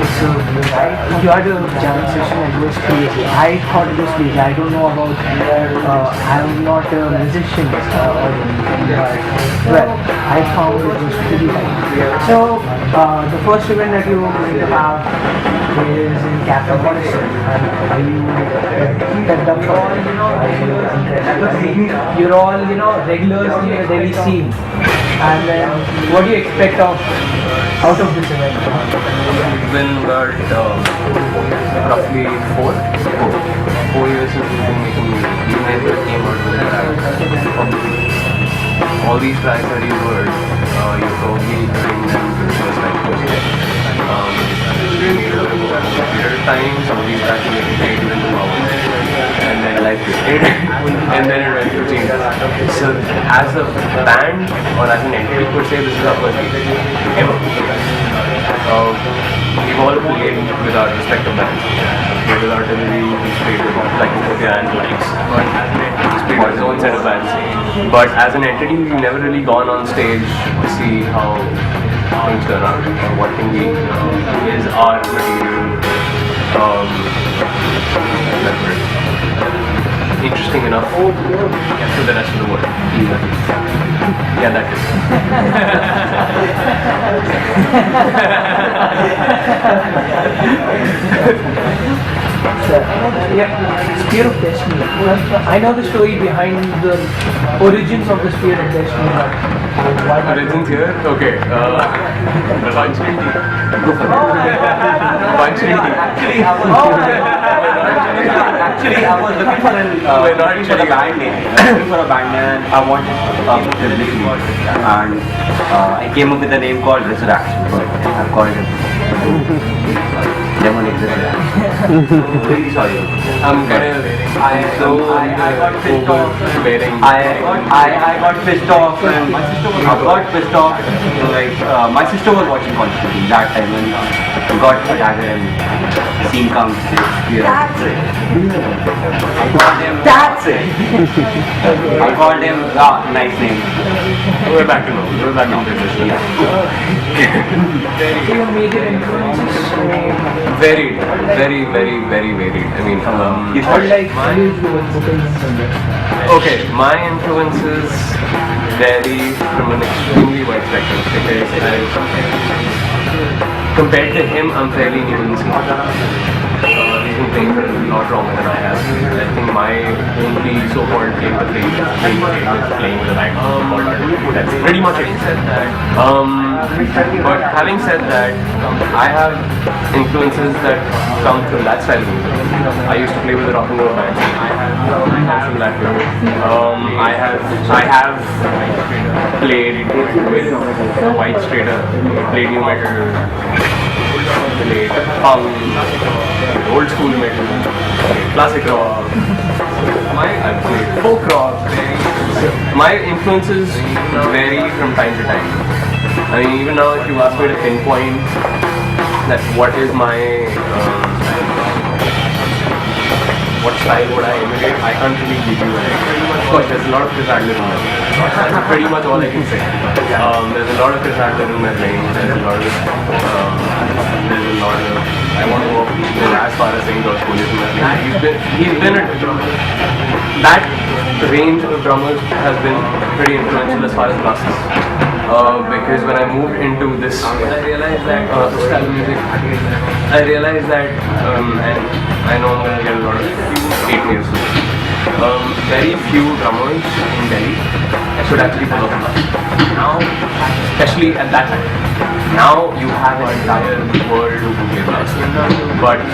So you had a jam session and it was crazy. I thought it was crazy. I don't know about. I'm not a musician or anything, but well, I found it was pretty tight. So the first event that you were going to have is in Cafe Morrison, and you stepped up for it. You're all regulars in the Delhi scene, and then what do you expect of out of this event? It's been about roughly four years since we've been making music. We never came out with a track. All these tracks that you heard, you probably hearing them for the first time today. There are times some of these tracks were made even tomorrow, and then I liked it, and then it went to change. So as a band or as an entity per se, this is our first gig ever. We've all played with our respective bands. Played with Artillery, we've played with like Utopia and likes. We've played with his own set of bands. But as an entity, we've never really gone on stage to see how things turn out, or what can be is our material. Interesting enough to the rest of the world. Yeah, that is. Yeah, Spear of Destiny. I know the story behind the origins of the Spear of Destiny. Origins here? Okay. Evangeline Tea. Go for it. Evangeline Tea. Actually, I was looking for a band name. Looking for a band name. I wanted publicity, and I came up with a name called Resurrection. But I've called it Demonic Resurrection. Really sorry. I'm kind of. I got pissed off. I got pissed off, and I got pissed off. Like my sister was watching Constantine that time, and got a dagger and scene comes. That's it. That's it. I called him. Nice name. We're back to normal. We're back to business. So your major influences? Varied, very varied. I mean, okay, my influences vary from an extremely wide spectrum because compared to him, I'm fairly new in the scene. He's been playing for a lot longer than I have. I think my only so-called claim to fame is playing with a band called Artillery. That's pretty much it. But having said that, I have influences that come from that style of music. I used to play with a rock and roll band. I from that way. I have played with White Straighter, played new metal, played punk, old school metal, classic rock. I've played folk rock. My influences vary from time to time. I mean, even now, if you ask me to pinpoint that what is my what style would I emulate, I can't really give you an Of course, there's a lot of Chris Adler in there. That's pretty much all I can say. There's a lot of Chris Adler in my playing. There's a lot of I want to go as far as saying George Clooney in my playing. He's been that range of drummers has been pretty influential as far as classes. Because when I moved into this style of music, I realized that, and I know I'm going to get a lot of hate mail soon. Very few drummers in Delhi should actually follow him. Now, especially at that time, now you have an entire world who can play brass. But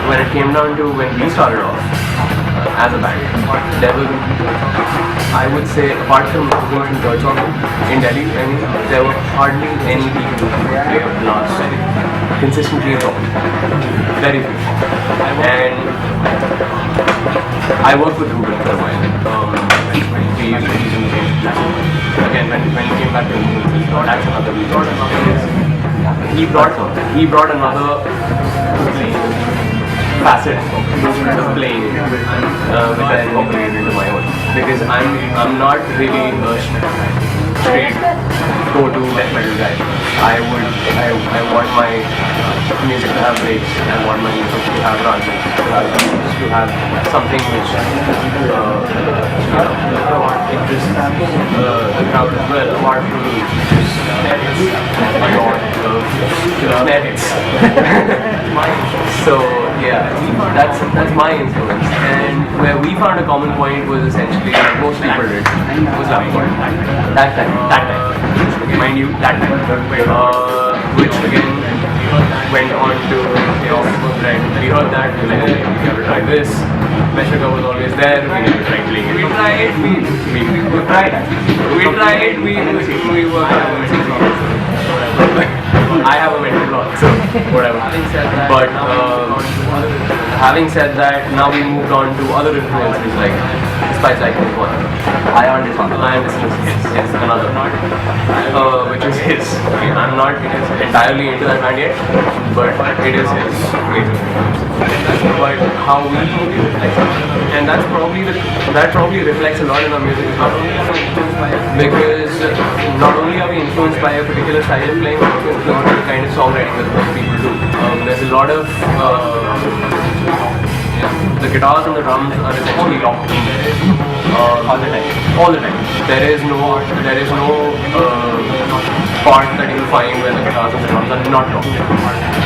when it came down to when we started off as a band, there were, I would say, apart from Rohan and George in Delhi, I mean, there were hardly any people who could play a blast consistently at all. Very few. And I worked with Ruben for a while. We used to use him again when he came back to that's another reason. He brought another facet of playing which I incorporated into my own, because I'm not really a straight go-to death metal guy. I want my music to have breaks, and want my music to have runs, to have something which interests the crowd as well, apart from so yeah, that's my influence. And where we found a common point was essentially, like most people did, was Lamport. That time, mind you, that time, which again went on to right. We heard that, we were like, okay, we have to try this. Meshuggah was always there. We never tried playing it. We tried. We worked on it. I have a mental block, so whatever. But having said that, now we moved on to other influences like Spice Icon one. Ion is one. Ion is yes, another one. Which is his. Okay, I'm not entirely into that band yet, but it is his major. But how we and that probably reflects a lot in our music as well. Because not only are we influenced by a particular style of playing, but also influenced by the kind of songwriting that most people do. There's a lot of the guitars and the drums are essentially locked in all the time. There is no part that you'll find where the guitars and the drums are not locked in,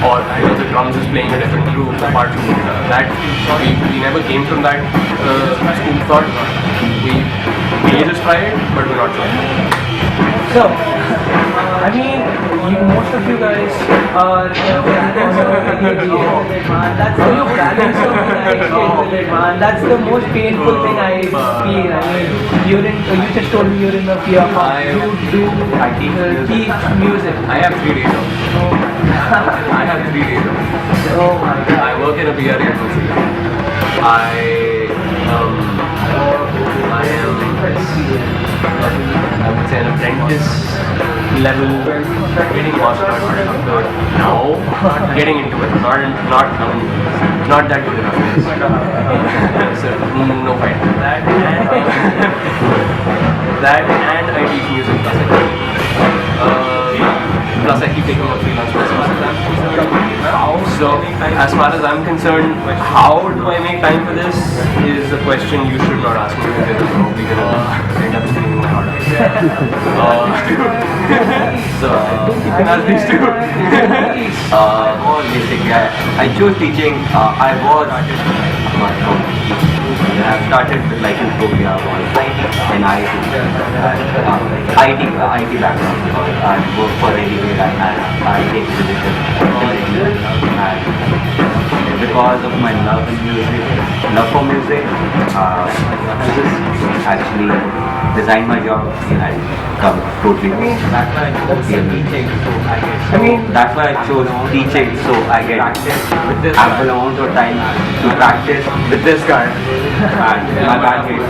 or the drums is playing a different groove apart from the guitar. That we never came from that school of thought. We may just try it, but we're not trying. So, I mean, most of you guys are that's that's the most painful thing I feel. I mean, you just told me you're in the fear of I teach music. I have 3 days off. I have 3 days off. Oh my god. I work in a PR agency. I would say an apprentice level getting master now, getting into it, not that good enough. So no fight. That and I teach music plus I keep taking up freelance lessons. So as far as I'm concerned, how do I make time for this is a question you should not ask me, because I'm probably gonna end up screaming my heart out. So that's these two. Basically, I chose teaching. I started with like Utopia in IT background. I work for ADB and I take position and because of my love for music, I just actually designed my job and come totally. That's why I chose teaching. That's why I chose teaching, so I get ample amount of time to practice with this guy. And my band mates.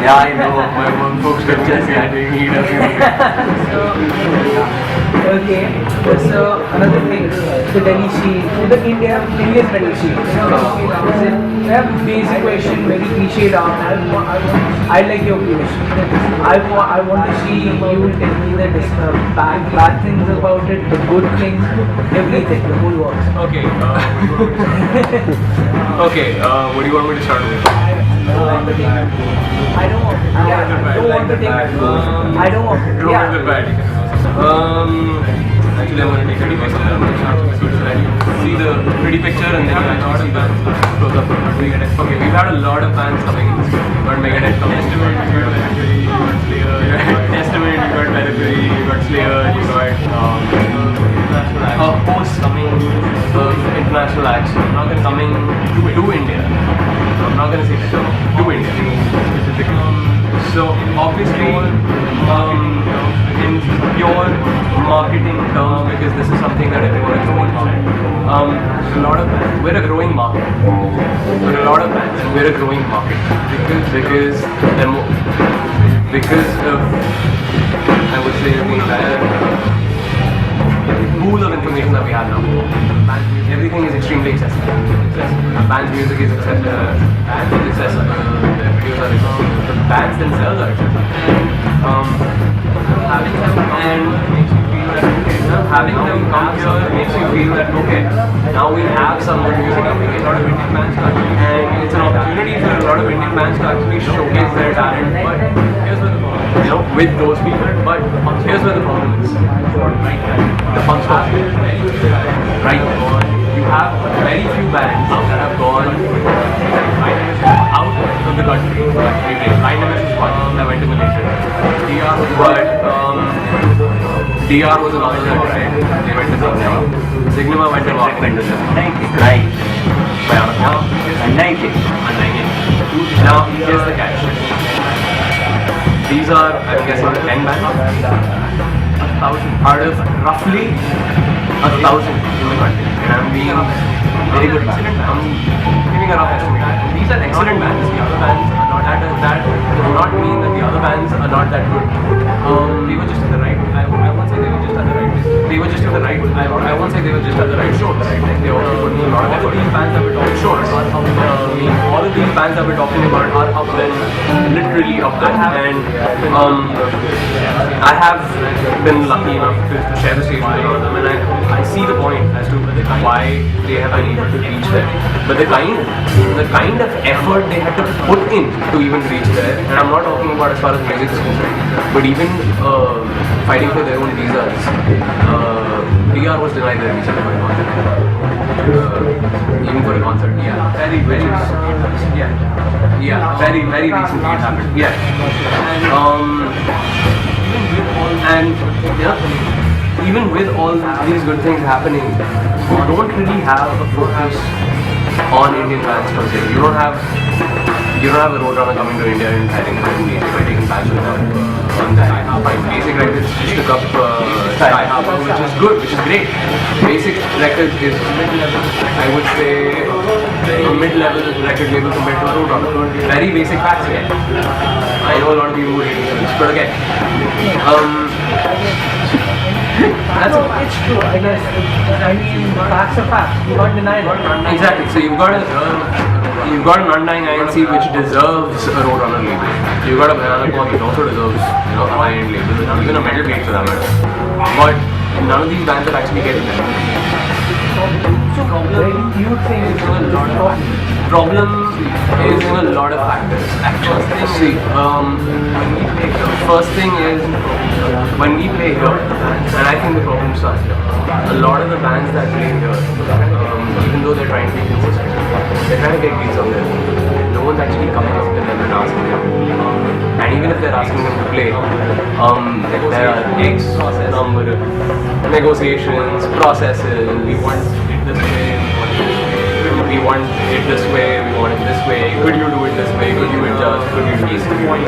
I know. My one folks just getting he doesn't. Okay, so another thing, the Delhi Sheet, the Indian Delhi Sheet. We have basic question, very cliched down. I like your views. I want to see you tell me the bad things about it, the good things, everything, the whole works. Okay. Okay. What do you want me to start with? I don't want to take. Good, bad. Actually, I'm going to take a device on that so that you see the pretty picture and then you actually see the close up. Okay, we've had a lot of fans coming. We've got Megadeth coming. Testament, you got Mercury, you got Slayer. Testament, you got Mercury, you got Slayer, you got host coming, international acts. I'm not going to coming to India. I'm not going to say to India. So obviously, in pure marketing terms, because this is something that everyone is doing, we're a growing market. For a lot of bands, we're a growing market because of, I would say, the entire pool of information that we have now. Everything is extremely accessible. Band's music is accessible. Their videos are accessible. The bands themselves are accessible. having them come here makes you feel that okay, now we have some good music coming in. A lot of Indian bands coming, and it's an opportunity for a lot of Indian bands to actually showcase their talent. But here's where the problem, with those people. But here's where the problem is. The fun stuff. Right. You have very few bands that have gone out of the country. Dynamics is one that went to Malaysia. DR was another that tried. They went to Signima. Signima went to Right. Now, here's the catch. These are, I'm guessing, 10 bands. 1,000 out of roughly 1,000 in the country. And I'm being very good. I'm giving a rough estimate. These are excellent bands. The other bands are not that does not mean that the other bands are not that good. They were just at the right. I won't say they were just at the right. They were just at the right. I won't say they were just at the right shows. Right? Like they also put in a lot of effort. These bands that we're talking shows. All of these bands that we're talking about are up there, literally up there. And I have been lucky enough to share the stage with a lot of them, and I see the point as to why they have been able to reach there. But the kind of effort they had to put in to even reach there, and I'm not talking about as far as music is concerned, but even fighting for their own visas. DR was denied their visa for a concert. Even for a concert, yeah. Very recently it happened. Yeah. And even with all these good things happening, you don't really have a focus on Indian bands per se. You don't have a Roadrunner coming to India and hiring for music by taking passion on the Basic Records just took up Sky Harbor, which is good, which is great. Basic Records is, I would say, a mid-level record label compared to a Roadrunner. Very basic facts again. I know a lot of people would hate this, but again, it's true, I guess. I mean, facts are facts. You can't deny it. Exactly. So you've got an undying INC which deserves a Roadrunner label. You've got a Banana Corn which also deserves, a high-end label, even a metal plate for that matter. But none of these bands are actually getting there. You think Problem is in a lot of factors. Actually, see, first thing is when we play here, and I think the problem starts here. A lot of the bands that play here, even though they're trying to be consistent, they're trying to get gigs on their own. No one's actually coming up to them and asking them. And even if they're asking them to play, there are X number of negotiations, processes. We want it this way. We want it this way, we want it this way, could you do it this way, could you adjust, could you case in point? I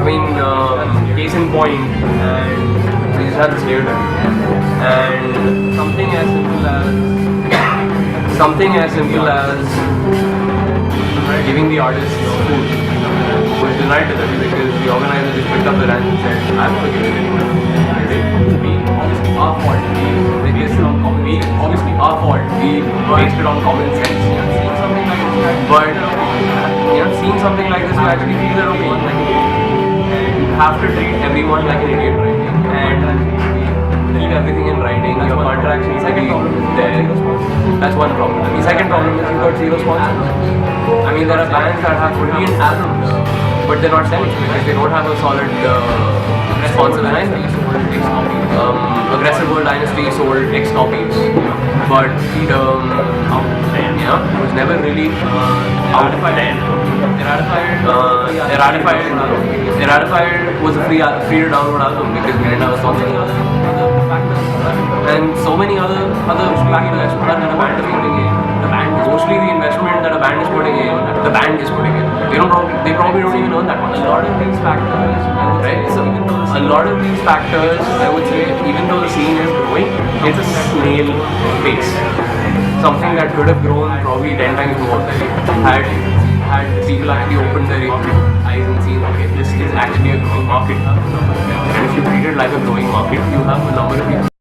mean, case in point, and we just have this layered and something as simple as giving the artists food was denied to them because the organizer just picked up the hand and said, I'm not giving it anyone. Our fault. We obviously our fault. We based it on common sense. But seeing something like this, you actually feel that okay, you have to treat everyone like an idiot, right? And keep everything in writing. Your contracts need to be there. That's one problem. The second problem is you've got zero sponsors. I mean, there are bands that have brilliant albums, but they're not selling because they don't have a solid sponsor behind them. Aggressive World Dynasty sold X copies, but was never really Eradified was a free to download album because we didn't have a sponsor. And so many other factors that a band is putting in. Mostly the investment that a band is putting in, the band is putting in. They probably don't even earn that much. A lot of these factors, right? So a lot of these factors, I would say, even though the scene is growing, it's a snail pace. Something that could have grown probably 10 times more had people actually opened their eyes and seen, okay, this is actually a growing market. And if you treat it like a growing market, you have a number of people